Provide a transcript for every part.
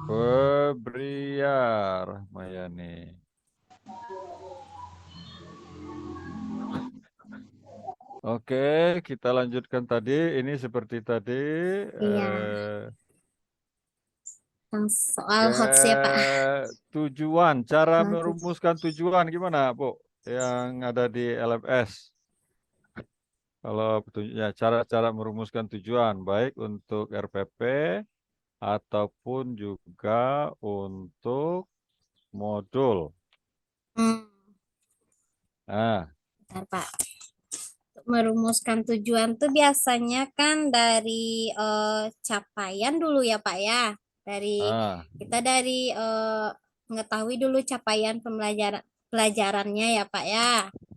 Febriar, Mayani. Oke, kita lanjutkan tadi. Ini seperti tadi. Iya, Eh, yang soal ke hots ya Pak. tujuan, cara Nah, merumuskan tujuan gimana, Bu? Yang ada di LMS. Kalau petunjuknya, cara-cara merumuskan tujuan, baik untuk RPP ataupun juga untuk modul. hmm, Nah, bentar, Pak. Untuk merumuskan tujuan tuh biasanya kan dari capaian dulu ya Pak ya. Dari ah, kita dari mengetahui dulu capaian pelajarannya ya Pak ya.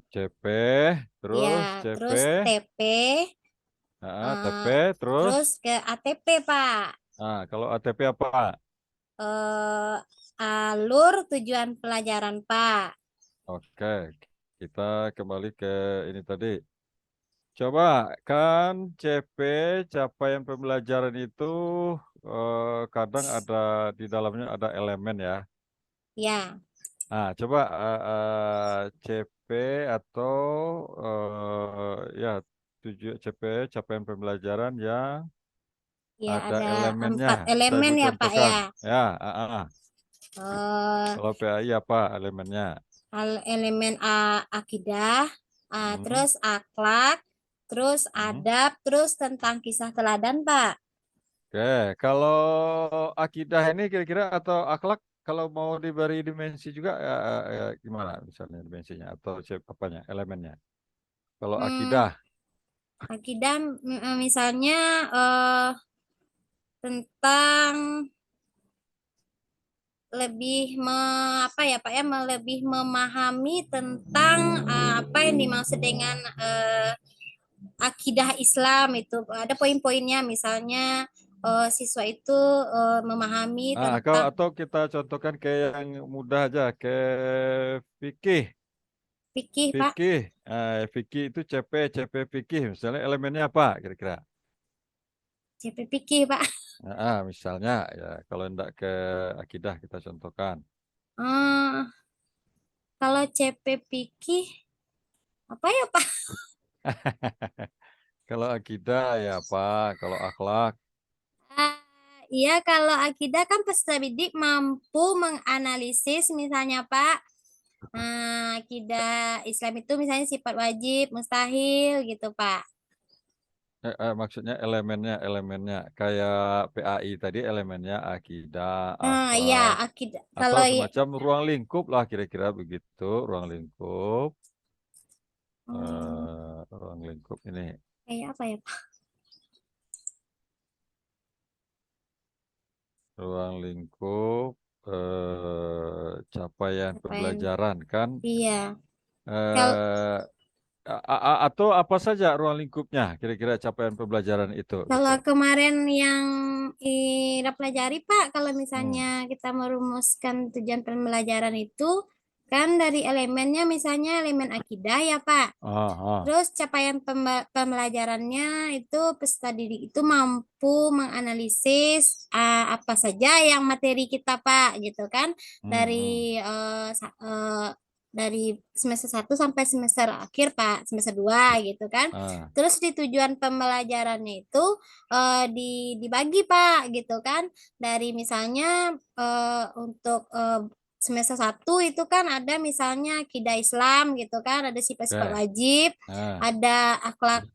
CP, Ya, terus CP, terus TP, TP, eh, terus, terus ke ATP Pak. kalau ATP apa? eh Alur tujuan pelajaran Pak. Oke, kita kembali ke ini tadi. Coba kan CP, capaian pembelajaran itu kadang ada di dalamnya ada elemen ya. Ya, Nah, coba CP atau ya CP, capaian pembelajaran yang ya ada ada elemennya. 4 Bisa elemen Ibu ya Pak contohkan. ya. Ya, eh kalau PAI apa elemennya? Elemen akidah, Hmm, terus akhlak, terus hmm. adab, terus tentang kisah teladan Pak. Oke, kalau akidah ini kira-kira atau akhlak kalau mau diberi dimensi juga gimana misalnya dimensinya atau apanya elemennya? Kalau Hmm, akidah, akidah misalnya eh tentang lebih apa ya Pak ya, lebih memahami tentang apa yang dimaksud dengan akidah Islam itu ada poin-poinnya misalnya siswa itu memahami kalau tentang atau kita contohkan ke yang mudah aja ke fikih, fikih Pak. fikih itu CP fikih misalnya elemennya apa kira-kira? CP fikih Pak. Misalnya ya kalau tidak ke akidah kita contohkan. Eh, Kalau CP fikih apa ya Pak? Kalau akidah ya apa? Kalau akhlak. Ah, iya, kalau akidah kan peserta didik mampu menganalisis misalnya Pak. Akidah Islam itu misalnya sifat wajib, mustahil gitu Pak. Maksudnya elemennya kayak PAI tadi elemennya akidah, Iya, akhlak akidah. atau Kalau semacam ruang lingkup lah kira-kira begitu ruang lingkup hmm, ruang lingkup ini kayak apa ya Pak? ruang lingkup capaian Apa yang pembelajaran kan iya. Kalau eh, atau apa saja ruang lingkupnya kira-kira capaian pembelajaran itu gitu. Kalau kemarin yang Ira pelajari, Pak, kalau Hmm. misalnya kita merumuskan tujuan pembelajaran itu, kan dari elemennya misalnya elemen akidah ya, Pak. Ah, ah. Terus capaian pembelajarannya itu peserta didik itu mampu menganalisis apa saja yang materi kita, Pak, gitu kan. Hmm, hmm. Dari dari semester 1 sampai semester akhir, Pak, semester 2 gitu kan. Ah, Terus di tujuan pembelajarannya itu dibagi Pak gitu kan dari misalnya untuk semester 1 itu kan ada misalnya akidah Islam gitu kan ada sifat-sifat oke. wajib Ah, ada akhlak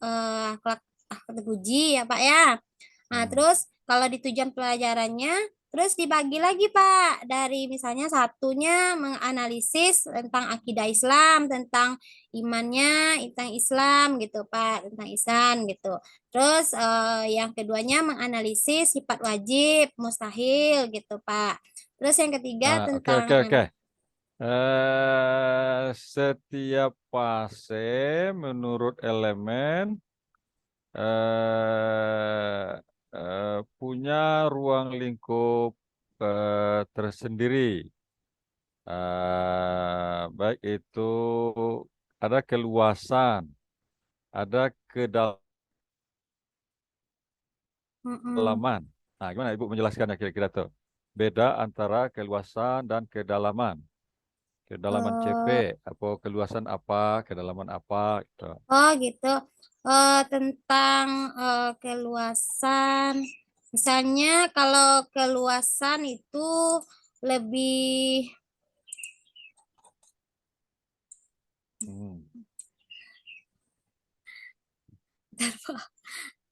terpuji ya Pak ya. Nah, hmm. terus kalau di tujuan pelajarannya, terus dibagi lagi Pak, dari misalnya satunya menganalisis tentang akidah Islam, tentang imannya, tentang Islam gitu Pak, tentang Ihsan gitu. Terus yang keduanya menganalisis sifat wajib, mustahil gitu Pak. Terus yang ketiga Oke, oke, tentang oke. Setiap fase menurut elemen eh, punya ruang lingkup tersendiri. Baik itu ada keluasan, ada mm-mm. kedalaman. Nah, gimana Ibu menjelaskannya kira-kira tuh? beda antara keluasan dan kedalaman. Kedalaman CP, Eh, apa keluasan apa, kedalaman apa, gitu. oh gitu. Tentang keluasan. Misalnya kalau keluasan itu lebih Hmm.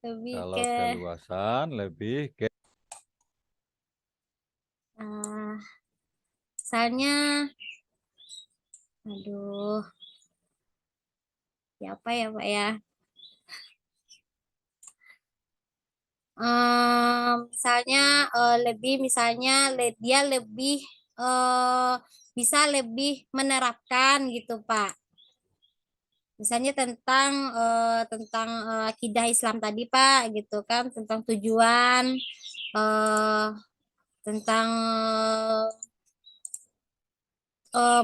lebih Kalau ke keluasan lebih ke eh, misalnya, aduh, siapa ya Pak ya? Misalnya lebih misalnya dia lebih eh, bisa lebih menerapkan gitu Pak. Misalnya tentang akidah Islam tadi Pak gitu kan, tentang tujuan, eh, tentang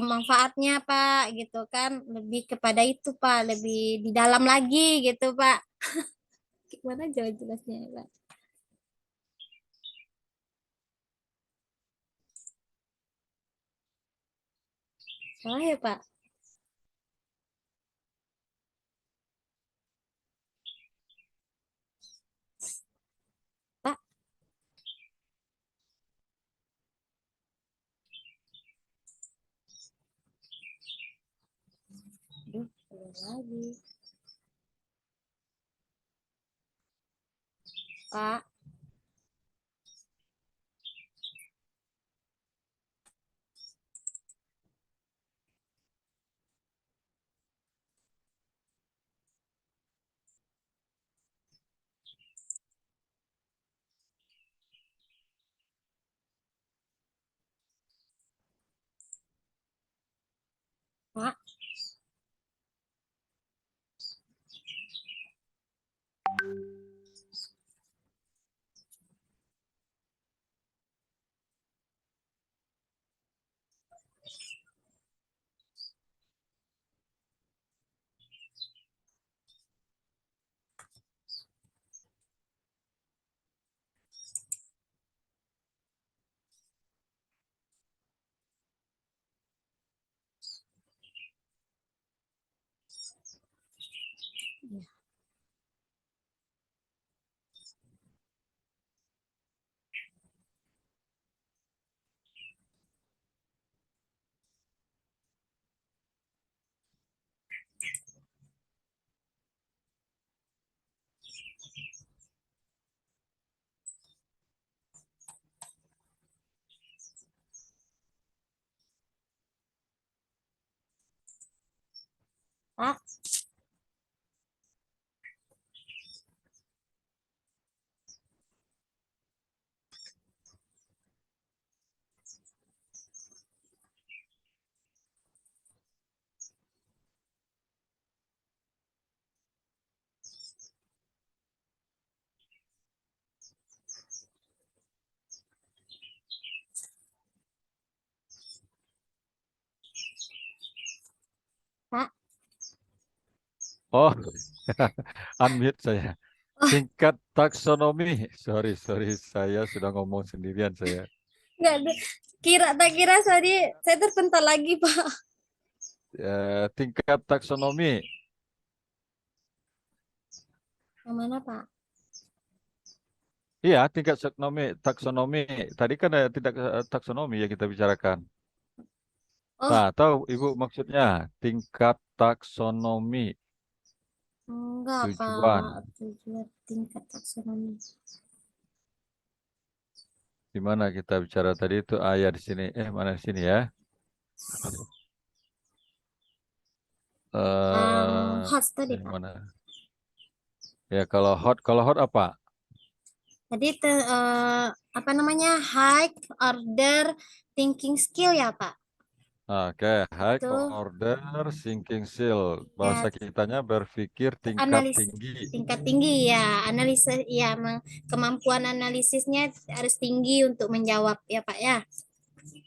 manfaatnya Pak gitu kan, lebih kepada itu Pak, lebih di dalam lagi gitu Pak. Gimana jelasnya ya Pak? Salah ya Pak? Pak, aduh, belum lagi. Pak, Pak, Pak. Pak. oh unmute saya. Oh, Tingkat taksonomi. Sorry, sorry, saya sudah ngomong sendirian saya. nggak ada. Tak kira tadi saya terpental lagi, Pak. Tingkat taksonomi. Yang mana, Pak? Iya, tingkat taksonomi. Tadi kan ada tingkat taksonomi yang kita bicarakan. Oh, Nah, tahu Ibu maksudnya tingkat taksonomi enggak, tujuan. Pak. Tujuan tingkat taksonomi. Di mana kita bicara tadi itu ayat di sini. Mana di sini ya? Yang Eh, host tadi, Pak. mana? Ya kalau hot apa? Tadi apa namanya? High order thinking skill ya, Pak. Oke, high Itu order thinking skill. Bahasa ya kitanya berpikir tingkat analis tinggi. tingkat tinggi ya, analisis ya, kemampuan analisisnya harus tinggi untuk menjawab ya, Pak ya.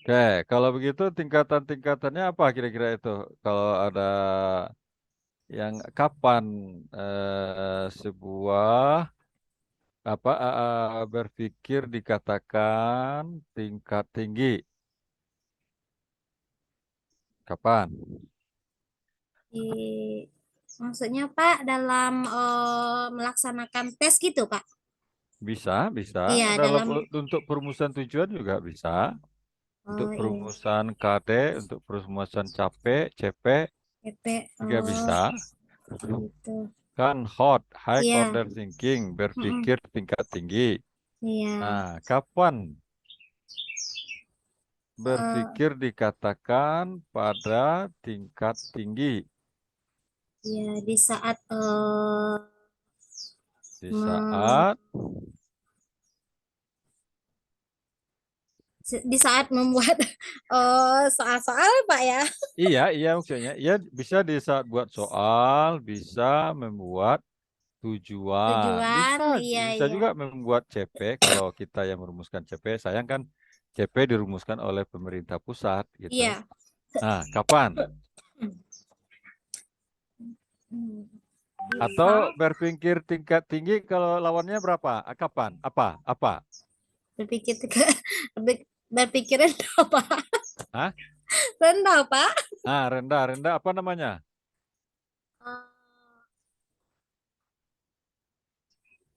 Oke, kalau begitu tingkatan-tingkatannya apa kira-kira itu? Kalau ada yang kapan sebuah berpikir dikatakan tingkat tinggi. Kapan? Maksudnya Pak dalam melaksanakan tes gitu Pak? Bisa, bisa. Iya Dalam dalam untuk perumusan tujuan juga bisa. Untuk oh iya perumusan KD, untuk perumusan capek, CP PP juga bisa. gitu. Kan hot, high Iya. order thinking, Mm-mm. berpikir tingkat tinggi. Iya. Nah, kapan Eh, berpikir dikatakan pada tingkat tinggi? ya di saat Di me- saat, di saat membuat soal-soal Pak ya. iya, iya maksudnya, iya bisa di saat buat soal, bisa membuat tujuan, Tujuan, bisa, iya bisa iya. juga membuat CP. Kalau kita yang merumuskan CP, sayang kan CP dirumuskan oleh pemerintah pusat gitu. Iya. Nah, kapan? Hmm. Atau Bisa berpikir tingkat tinggi kalau lawannya berapa? Kapan? Apa? Apa? berpikir berpikir rendah Pak. Hah? Rendah Pak. Rendah, rendah apa namanya? Eh,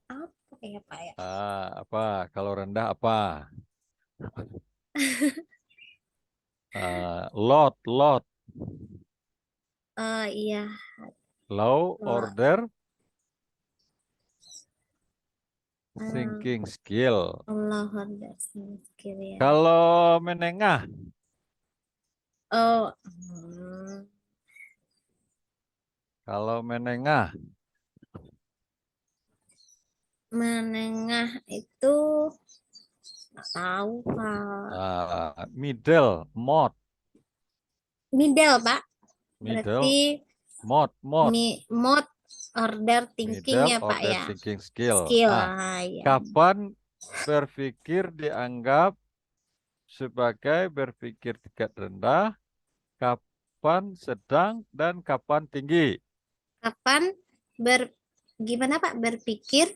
apa ya Pak ya? Apa? Kalau rendah apa? Lot, lot, Iya. low Kalau order eh, thinking skill. Allah Akbar skill ya. Kalau menengah, Oh, kalau menengah, menengah itu nggak tahu Pak. middle, mod, Middle Pak. Berarti middle, mod, mode order thinking middle ya Pak order ya. thinking skill. Skill. Ya. Kapan berpikir dianggap sebagai berpikir tingkat rendah, kapan sedang, dan kapan tinggi? Kapan ber gimana Pak berpikir?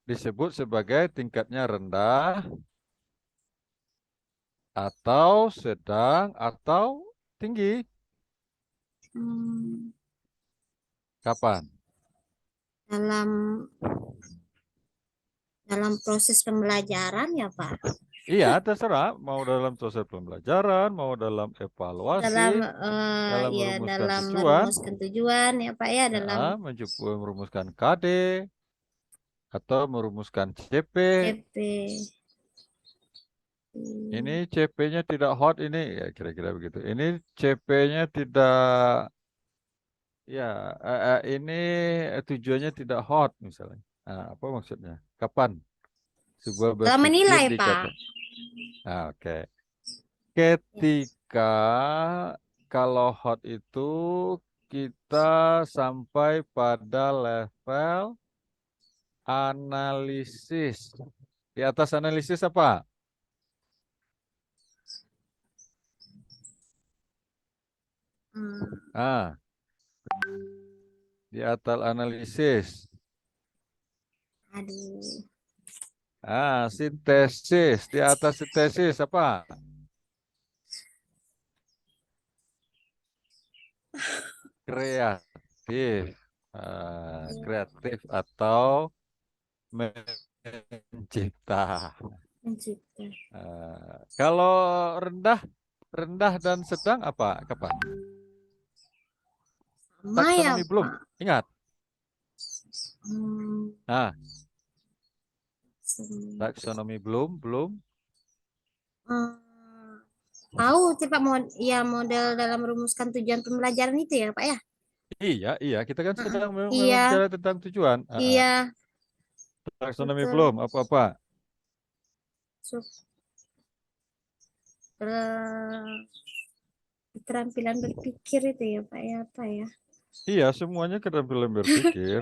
Disebut sebagai tingkatnya rendah, atau sedang, atau tinggi. Hmm, Kapan? dalam dalam proses pembelajaran ya Pak. Iya, terserah. Mau dalam proses pembelajaran, mau dalam evaluasi, Dalam dalam ya merumuskan dalam tujuan, merumuskan tujuan ya Pak ya dalam merumuskan KD, atau merumuskan CP. CP. Ini Hmm, CP-nya tidak hot ini, ya kira-kira begitu. Ini CP-nya tidak, ya ini tujuannya tidak hot misalnya. Apa maksudnya? Kapan sebuah dalam berpikir menilai Pak. dikata? Oke. Ketika kalau hot itu kita sampai pada level analisis. Di atas analisis apa? Hmm, Ah, di atas analisis. aduh. Sintesis. Di atas sintesis apa? Kreatif. Kreatif atau mencipta. Mencipta. Kalau rendah, rendah dan sedang apa? Kapan? Sama ya Taksonomi belum? Pak. Ingat. Hmm, Nah, sem- taksonomi belum, belum. eh, tahu sih Pak ya model dalam merumuskan tujuan pembelajaran itu ya Pak ya. Iya, iya. Kita kan Heeh. sedang Iya, bicara tentang tujuan. iya, Taksonomi betul. belum, apa-apa. Sup- eh, keterampilan berpikir itu ya Pak ya apa ya? Iya, semuanya keterampilan berpikir.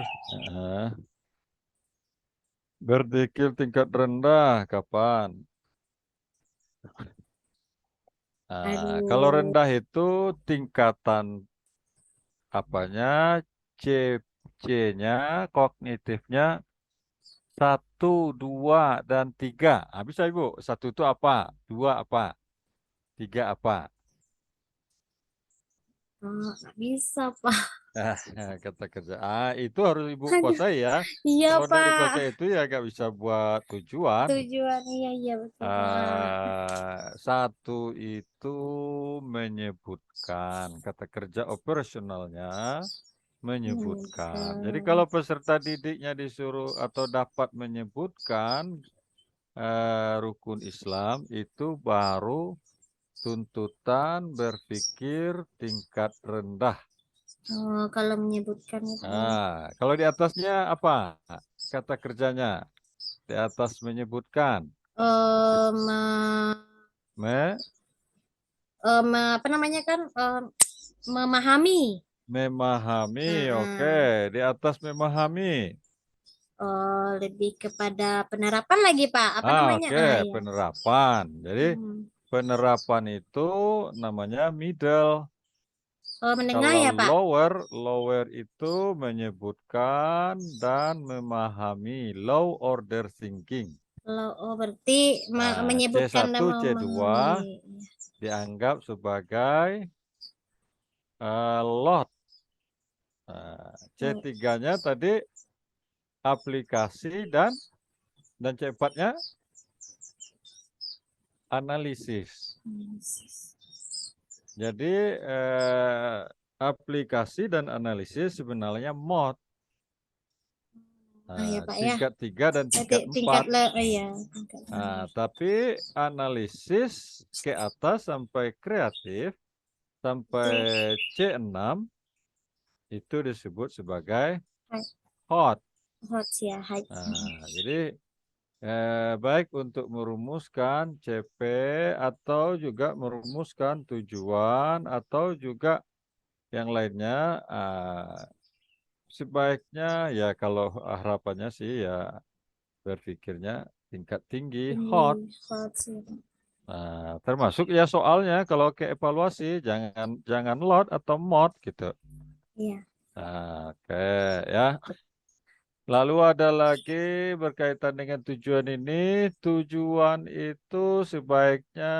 Berpikir tingkat rendah, kapan? Kalau Aduh, rendah itu tingkatan apanya? C, C-nya, kognitifnya 1, 2, dan 3. Bisa Ibu. 1 itu apa? 2 apa? 3 apa? Nggak bisa, Pak. Kata kerja. Itu harus Ibu Aduh, kuasai ya. iya, Kalau tidak Pak. dikuasai itu ya nggak bisa buat tujuan. Tujuan, iya, iya, betul, Pak. 1 itu menyebutkan. Kata kerja operasionalnya menyebutkan. Jadi Menyebutkan. kalau peserta didiknya disuruh atau dapat menyebutkan rukun Islam itu baru tuntutan berpikir tingkat rendah. Oh, kalau menyebutkan itu. Kalau di atasnya apa kata kerjanya? Di atas menyebutkan, Eh, me- me, apa namanya kan? Memahami. memahami, oke. Heeh. Di atas memahami. Oh, lebih kepada penerapan lagi, Pak. Apa namanya? Oke, Ya. penerapan. Jadi Hmm. penerapan itu namanya middle. Oh, menengah Kalau ya, Pak? lower itu menyebutkan dan memahami, low order thinking. Oh, berarti menyebutkan dan C1, C2 memahami. dianggap sebagai lot. Oh, C3-nya tadi aplikasi dan C4-nya analisis. Jadi aplikasi dan analisis sebenarnya mod. ya, Pak ya. Tingkat 3 dan Berarti tingkat tingkat 4. oh ya, tingkat. Tapi analisis ke atas sampai kreatif sampai C6 itu disebut sebagai Hot, hot. hot ya, hot. Jadi baik untuk merumuskan CP atau juga merumuskan tujuan atau juga yang lainnya, sebaiknya ya kalau harapannya sih ya berpikirnya tingkat tinggi, hot. Tinggi, hot sih. Termasuk ya soalnya kalau ke evaluasi jangan jangan lot atau mod gitu. Iya. Oke ya. Lalu ada lagi berkaitan dengan tujuan ini. Tujuan itu sebaiknya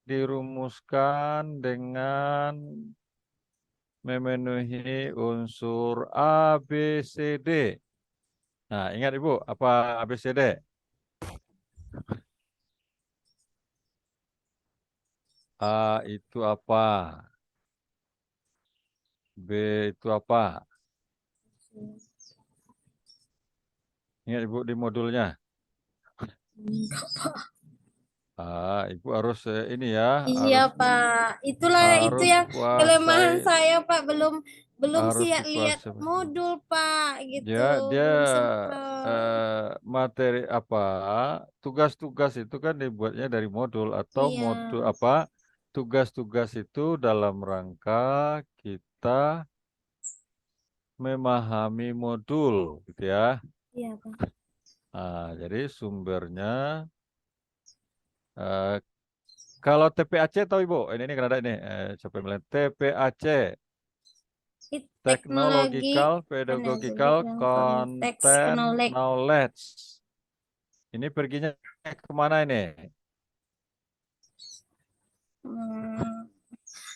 dirumuskan dengan memenuhi unsur A, B, C, D. Nah, ingat Ibu, apa A, B, C, D? A itu apa? B itu apa? Ingat Ibu di modulnya. Ibu harus ini ya, Iya, harus Pak. Itulah itu harus yang kelemahan kuasai, saya, Pak. Belum belum harus siap lihat dikuasai. modul, Pak. Gitu. Dia Belum sempat. materi apa? Tugas-tugas itu kan dibuatnya dari modul atau Iya. modul apa? Tugas-tugas itu dalam rangka kita memahami modul, gitu ya. Iya, Pak. Jadi sumbernya eh, kalau TPAC tahu Ibu? Ini kan ada ini. Siapa yang bilang TPAC? Teknologi, Technological pedagogik, Pedagogical dan konteks Content knowledge. Knowledge. Ini perginya kemana ini? Hmm,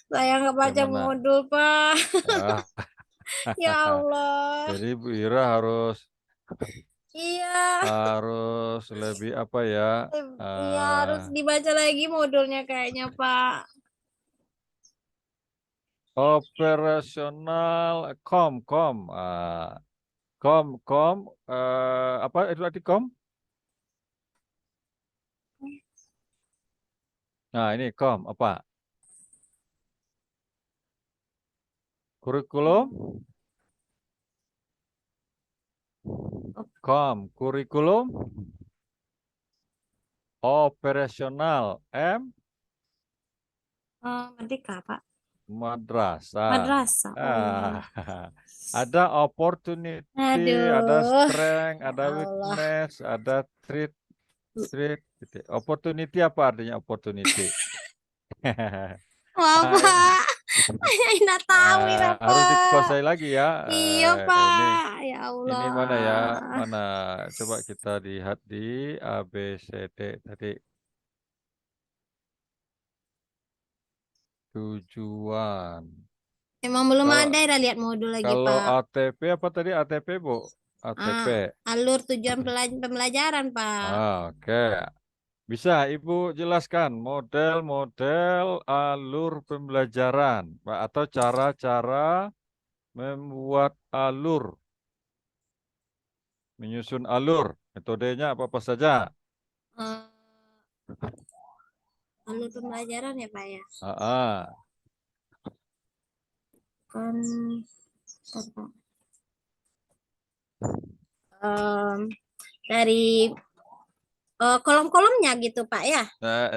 saya nggak baca Kemana? modul, Pak. Ah, Ya Allah. jadi Bu Ira harus Iya. harus lebih apa ya? Iya, eh, harus dibaca lagi modulnya kayaknya, Pak. Operasional kom. Kom. Apa itu tadi kom? Nah ini kom apa? Kurikulum? Kom kurikulum operasional M Merdeka, Pak. madrasah. Madrasah. Oh iya. Ah, ada opportunity, ada Aduh. strength, Ya ada Allah. weakness, ada threat. Gitu. Opportunity apa artinya opportunity? Maaf, Ah, Pak. Tidak tahu ini apa. Harus dikuasai lagi ya. Iya, Ini Pak. Ya ini mana ya? Allah. Mana? Coba kita lihat di A B C D tadi. Tujuan. Emang belum Kalau ada ya lihat modul lagi, kalau Pak. ATP apa tadi ATP, Bu? ATP. Ah, alur tujuan pembelajaran, Pak. Oke. Bisa Ibu jelaskan model-model alur pembelajaran, Pak, atau cara-cara membuat alur, menyusun alur, metodenya apa-apa saja. Eh, alur pembelajaran ya, Pak ya. Ah, ah. Kan, bentar, Pak. Em, dari kolom-kolomnya gitu, Pak ya.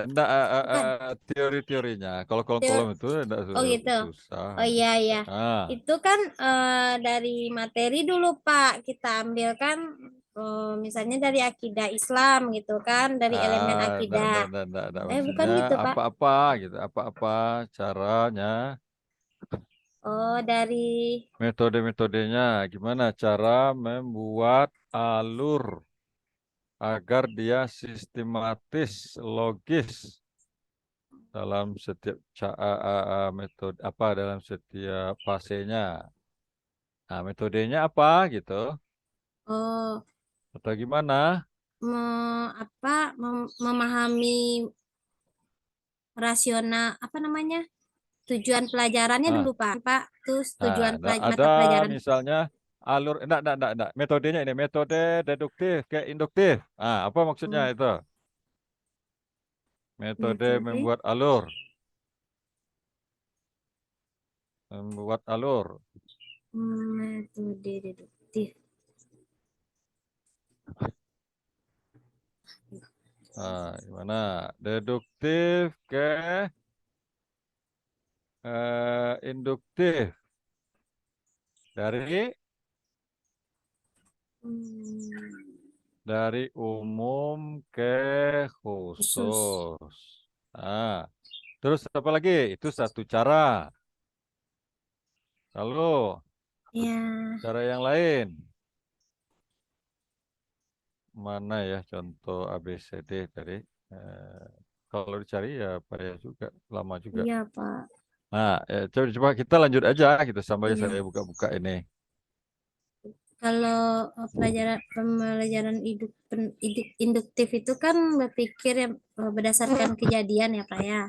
Enggak, Bukan. teori-teorinya. Kalau kolom-kolom Te- itu enggak Oh gitu. susah. Oh iya iya. Ah, Itu kan dari materi dulu Pak. Kita ambil kan misalnya dari akidah Islam gitu kan, dari elemen akidah. enggak. Bukan Maksudnya gitu Pak. apa-apa gitu, apa-apa caranya, Oh dari metode-metodenya, gimana cara membuat alur agar dia sistematis, logis dalam setiap metode apa dalam setiap fasenya. Nah, metodenya apa gitu? oh Atau gimana? memahami rasional apa namanya? Tujuan pelajarannya dulu Nah, Pak. Pak, terus tujuan ada mata pelajaran. misalnya alur, enggak. Metodenya ini metode deduktif ke induktif. Apa maksudnya Hmm, itu? Metode metode membuat alur, membuat alur. metode deduktif. Gimana? Deduktif ke induktif dari Hmm, umum ke khusus. khusus. Nah, terus apa lagi? Itu satu cara. Lalu Ya, cara yang lain mana ya contoh A B C D tadi? Eh, Kalau dicari ya payah juga, lama juga. iya Pak. Nah, coba kita lanjut aja gitu sambil Iya. saya buka-buka ini. Kalau pembelajaran induktif itu kan berpikir yang berdasarkan kejadian ya Pak ya.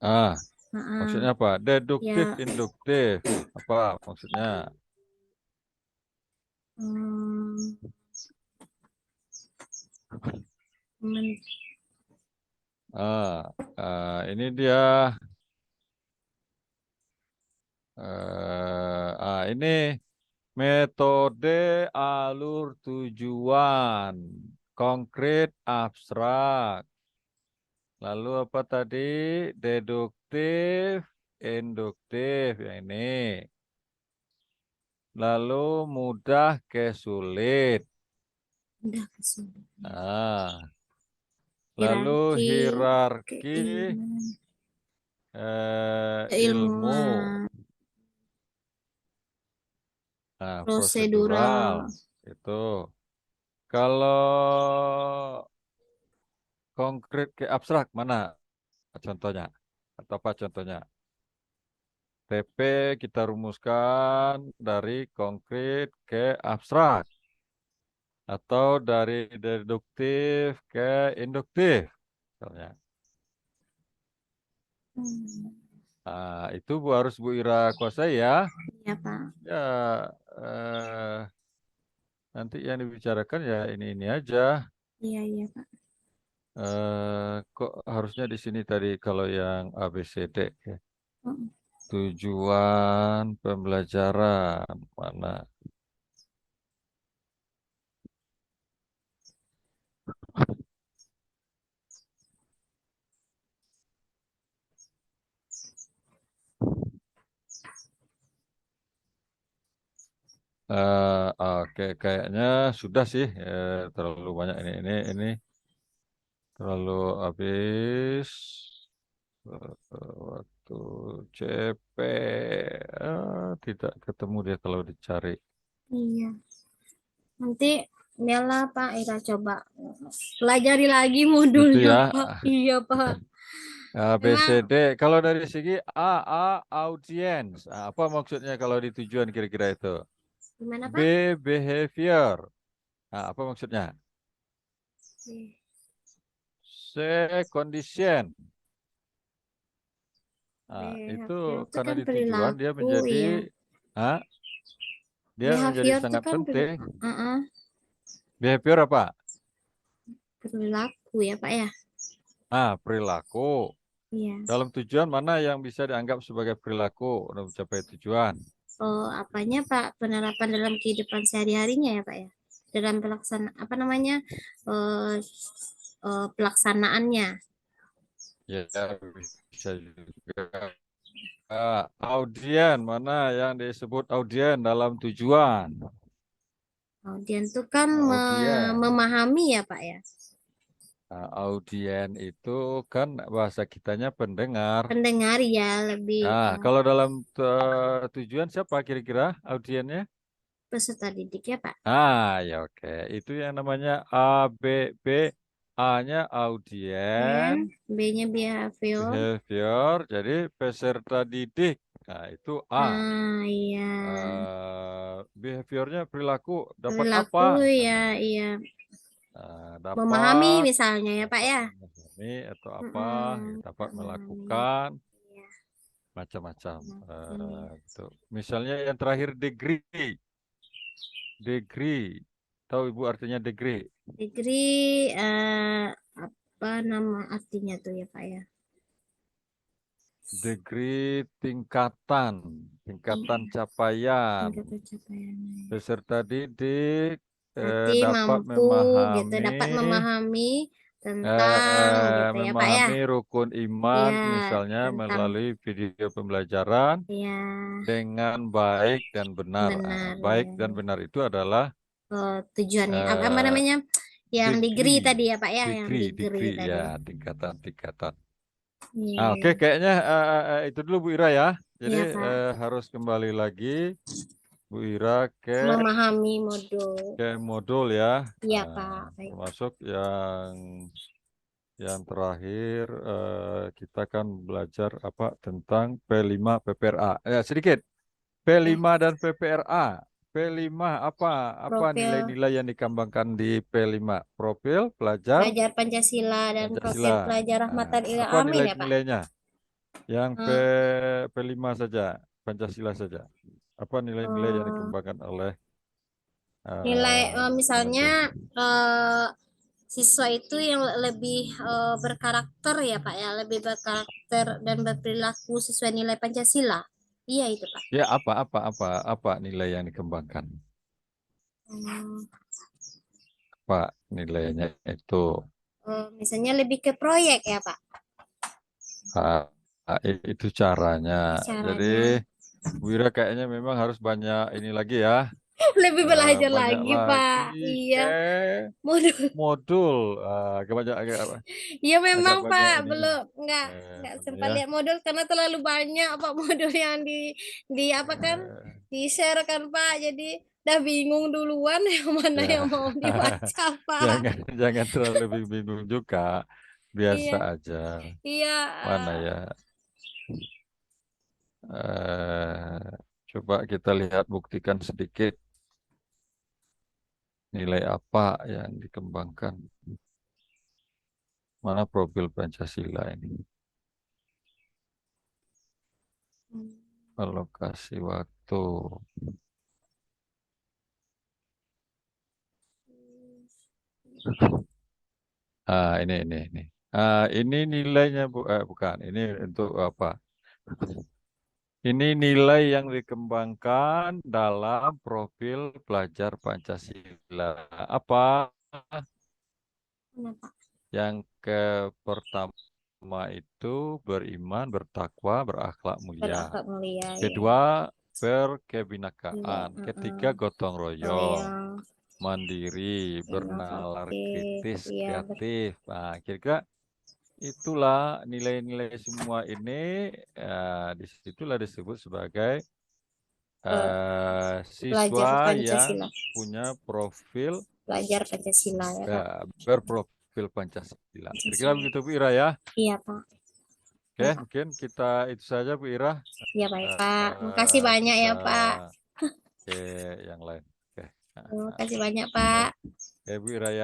Ah, Heeh. maksudnya apa? Deduktif, Ya, induktif. Apa maksudnya? hmm, men- Ini dia. Ini metode alur tujuan, konkret, abstrak. Lalu apa tadi? Deduktif, induktif. Yang ini. Lalu mudah ke sulit. udah kesulitan. Ah, lalu Hierarki, hierarki keilmuan, ilmu. keilmuan, Nah, prosedural. prosedural. Itu. Kalau konkret ke abstrak mana contohnya? Atau apa contohnya? TP kita rumuskan dari konkret ke abstrak atau dari deduktif ke induktif misalnya. Hmm, Itu harus Bu Ira kuasai ya. iya Pak. Ya, eh, nanti yang dibicarakan ya ini aja. Iya iya Pak. Kok harusnya di sini tadi kalau yang ABCD ya. Hmm. Tujuan pembelajaran mana? Oke, kayaknya sudah sih. Terlalu banyak ini terlalu habis. Tuh, CP. Tidak ketemu dia kalau dicari. Iya. Nanti biarlah Pak Ira coba pelajari lagi Itu modulnya ya. Pak. Iya Pak. A, B, C, Memang D. Kalau dari segi audience. Apa maksudnya kalau di tujuan kira-kira itu? gimana B, Pak? behavior. Apa maksudnya? C, condition. Itu Behavior itu karena kan di tujuan dia perilaku, menjadi, iya. ah, dia menjadi Behavior itu sangat kan penting. uh-uh, Behavior apa? perilaku ya Pak ya. Perilaku. Iya. Dalam tujuan mana yang bisa dianggap sebagai perilaku untuk mencapai tujuan? Oh, apanya Pak? Penerapan dalam kehidupan sehari-harinya ya Pak ya. Dalam pelaksanaan apa namanya? eh pelaksanaannya. Ya, bisa juga. Audien, mana yang disebut audien dalam tujuan? Kemudian itu kan Audien. memahami ya Pak ya. Audien itu kan bahasa kitanya pendengar. Pendengar ya lebih Kalau dalam tujuan siapa kira-kira audiennya? peserta didik ya Pak. Ya oke. Itu yang namanya A, B, B. A-nya audien, Dan B-nya behavior. behavior, jadi peserta didik. Itu A. Iya. Behaviornya perilaku dapat apa? Perilaku ya, iya. Memahami Dapat misalnya ya Pak ya. memahami atau apa, Mm-mm, dapat memahami. melakukan Iya. macam-macam. Memahami. Gitu. Misalnya yang terakhir degree, degree. Tahu Ibu artinya degree? Degree apa nama artinya tuh ya Pak ya? Degree tingkatan, tingkatan Iya, capaian. tingkat pencapaian. Peserta didik Berarti dapat mampu gitu, memahami dapat memahami tentang gitu ya Pak ya. memahami rukun iman, Iya, misalnya tentang melalui video pembelajaran ya dengan baik dan benar. benar Baik ya. dan benar itu adalah Tujuannya apa eh, namanya? Yang degree tadi degree, ya Pak ya, yang degree, degree degree tadi. ya, tingkatan-tingkatan. Oke, Iya, kayaknya itu dulu Bu Ira ya. Jadi iya Pak. harus kembali lagi Bu Ira ke Memahami modul. modul ya, Iya Pak. Baik. termasuk yang terakhir kita kan belajar apa tentang P5 PPRA. Sedikit Ya, P5 dan PPRA. P5 apa profil nilai-nilai yang dikembangkan di P5? Profil pelajar pelajar Pancasila dan Pancasila. profil pelajar Rahmatan Lil Apa Alamin ya Pak. nilai-nilainya? Yang Eh, P5 saja, Pancasila saja. Apa nilai-nilai yang eh, dikembangkan oleh nilai misalnya Kementerian? eh, siswa itu yang lebih berkarakter ya Pak ya, lebih berkarakter dan berperilaku sesuai nilai Pancasila. Iya itu Pak. Ya, apa nilai yang dikembangkan? Hmm, Apa nilainya itu? misalnya lebih ke proyek ya Pak. Ah, itu caranya. Jadi Caranya Wira kayaknya memang harus banyak ini lagi ya, lebih belajar banyak lagi lagi Pak. Iya, ke modul. modul. Agak banyak, Iya memang agak banyak Pak, ininya. belum nggak Mana sempat ya? lihat modul karena terlalu banyak Pak modul yang di apa kan Eh, di share kan Pak. Jadi udah bingung duluan yang mana ya, yang mau dibaca Pak. jangan jangan terlalu bingung juga, biasa Iya, aja. iya, Mana ya? Coba kita lihat buktikan sedikit nilai apa yang dikembangkan. Mana profil Pancasila ini? Alokasi waktu. Ini. Ini nilainya bukan. Ini untuk apa? Ini nilai yang dikembangkan dalam profil pelajar Pancasila. Apa? kenapa? Yang pertama itu beriman, bertakwa, berakhlak mulia. Berakhlak mulia ya. Kedua, Iya, berkebinekaan. Ketiga, gotong royong. royong, Mandiri, bernalar inovatif, kritis, iya, kreatif. Kira-kira itulah nilai-nilai semua ini, disitulah disebut sebagai Belajar siswa yang Pancasila, punya profil belajar Pancasila ya Pak. berprofil Pancasila. Kira-kira Pancasila. begitu Bu Ira ya. Iya Pak. Oke, mungkin kita itu saja Bu Ira. Iya baik Pak. Makasih banyak Kita ya Pak. ke yang lain. Oke. Terima kasih banyak Oke, Pak. oke Bu Ira ya.